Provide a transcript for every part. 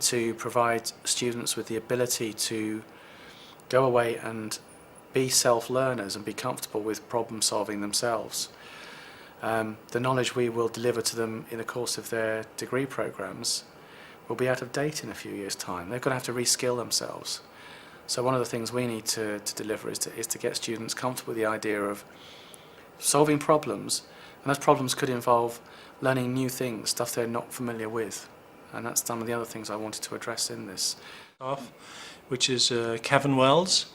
to provide students with the ability to go away and be self-learners and be comfortable with problem solving themselves. The knowledge we will deliver to them in the course of their degree programs will be out of date in a few years' time. They're going to have to reskill themselves. So one of the things we need to deliver is to get students comfortable with the idea of solving problems, and those problems could involve learning new things, stuff they're not familiar with. And that's some of the other things I wanted to address in this. Which is Kevin Wells.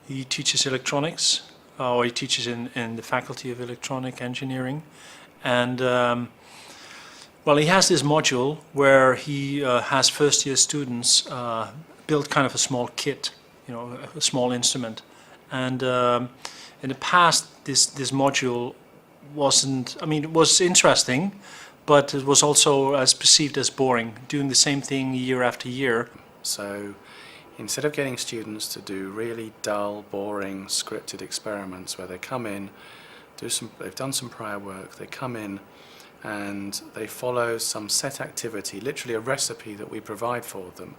He teaches electronics, or he teaches in the Faculty of Electronic Engineering. And well, he has this module where he has first-year students build kind of a small kit, you know, a small instrument. And in the past, this module wasn't, I mean, it was interesting, but it was also as perceived as boring, doing the same thing year after year. So instead of getting students to do really dull, boring, scripted experiments where they come in, they've done some prior work, they come in and they follow some set activity, literally a recipe that we provide for them.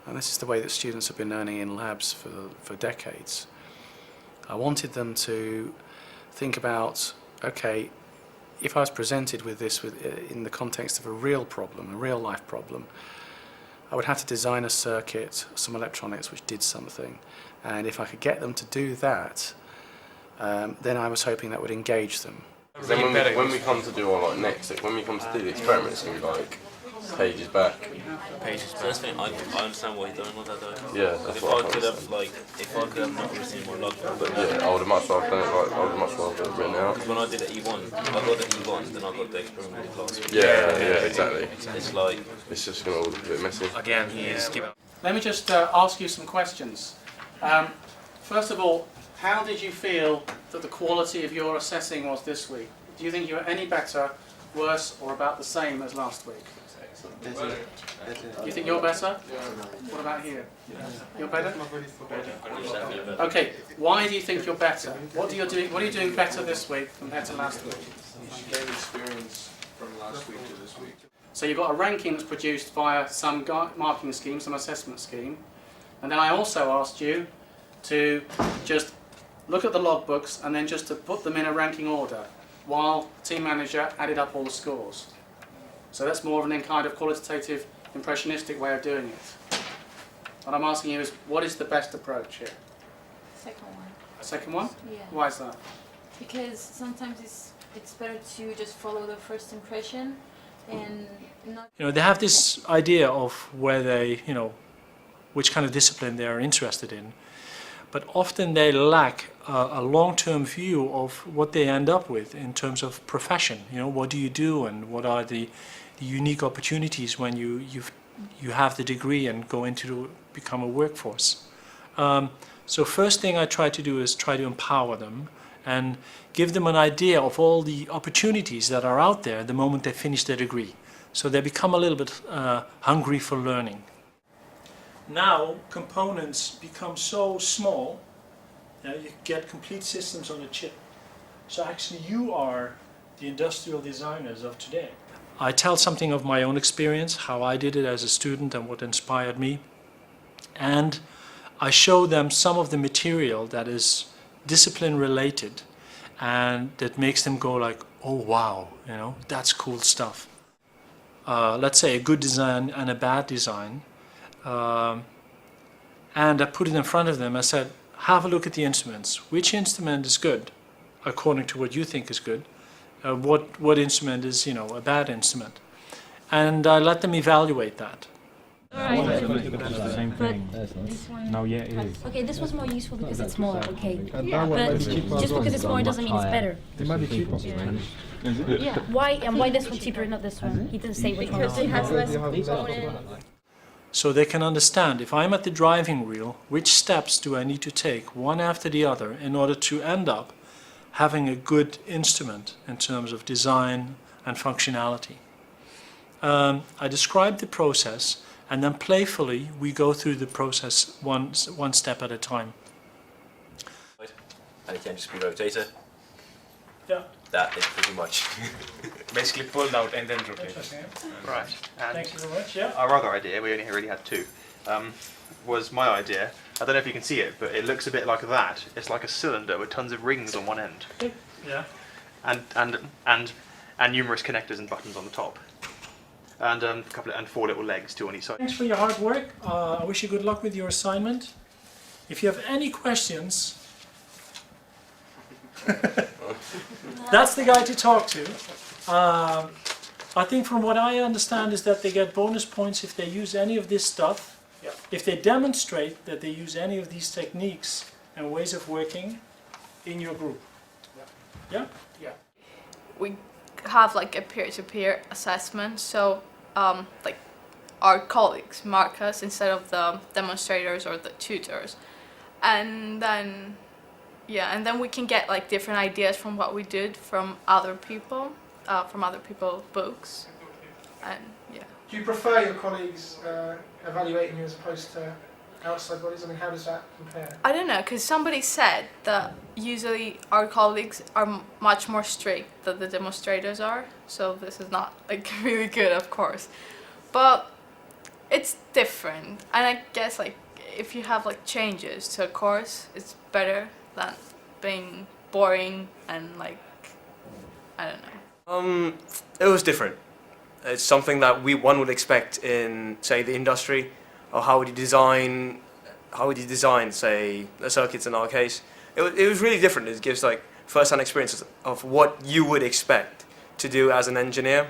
And this is the way that students have been learning in labs for decades. I wanted them to think about, okay, if I was presented with this in the context of a real problem, a real life problem, I would have to design a circuit, some electronics which did something, and if I could get them to do that, then I was hoping that would engage them. Then when we come to do our when we come to do the experiment, it's going to be like pages back. Pages back. So that's the thing, I understand why you're doing all that though. Yeah, that's what I could have if I could have not received my logbook. But yeah, I would have much rather done it I would have much rather written it out. When I did the E1, I got the E1, then I got the experimental class. Yeah, exactly. It's like, it's just going to all look a bit messy. Again, he is giving. Let me just ask you some questions. First of all, how did you feel that the quality of your assessing was this week? Do you think you were any better, worse, or about the same as last week? You think you're better? What about here? You're better? Okay, why do you think you're better? What are you doing better this week compared to last week? Gain experience from last week to this week. So you've got a ranking that's produced via some marking scheme, some assessment scheme, and then I also asked you to just look at the logbooks and then just to put them in a ranking order while team manager added up all the scores. So that's more of an kind of qualitative, impressionistic way of doing it. What I'm asking you is, what is the best approach here? Second one. Second one? Yeah. Why is that? Because sometimes it's better to just follow the first impression and not. You know, they have this idea of where they, you know, which kind of discipline they are interested in, but often they lack a long-term view of what they end up with in terms of profession. You know, what do you do, and what are the unique opportunities when you have the degree and go into become a workforce. So first thing I try to do is try to empower them and give them an idea of all the opportunities that are out there the moment they finish their degree. So they become a little bit hungry for learning. Now components become so small that you get complete systems on a chip. So actually you are the industrial designers of today. I tell something of my own experience, how I did it as a student and what inspired me. And I show them some of the material that is discipline related and that makes them go like, oh wow, you know, that's cool stuff. Let's say a good design and a bad design. And I put it in front of them. I said, have a look at the instruments. Which instrument is good, according to what you think is good? What instrument is, you know, a bad instrument? And I let them evaluate that. The same thing. No, yeah, it is. Okay, this was more useful because it's smaller, okay. But just because it's more doesn't mean it's better. It might be cheaper. Yeah. Why this one cheaper and not this one? He didn't say which one. Because it has less component. So they can understand, if I'm at the driving wheel, which steps do I need to take one after the other in order to end up having a good instrument in terms of design and functionality. I describe the process, and then playfully we go through the process one step at a time. And it can just be rotator. Yeah. That is pretty much. Basically pulled out and then rotated. Interesting. Right. And Thank you very much. Yeah. our other idea, we only really had two, was my idea. I don't know if you can see it, but it looks a bit like that. It's like a cylinder with tons of rings on one end, Yeah. and numerous connectors and buttons on the top, and and 4 little legs, 2 on each side. Thanks for your hard work. I wish you good luck with your assignment. If you have any questions, that's the guy to talk to. I think from what I understand is that they get bonus points if they use any of this stuff. If they demonstrate that they use any of these techniques and ways of working in your group. Yeah? Yeah. We have like a peer-to-peer assessment, so like our colleagues mark us instead of the demonstrators or the tutors, and then we can get like different ideas from what we did from other people's books, and yeah. Do you prefer your colleagues evaluating you as opposed to outside bodies? I mean, how does that compare? I don't know, because somebody said that usually our colleagues are much more strict than the demonstrators are, so this is not like really good, of course, but it's different, and I guess like if you have like changes to a course, it's better than being boring and like, I don't know. It was different. It's something that one would expect in, say, the industry, or how would you design, say, the circuits in our case. It was really different. It gives like first-hand experiences of what you would expect to do as an engineer.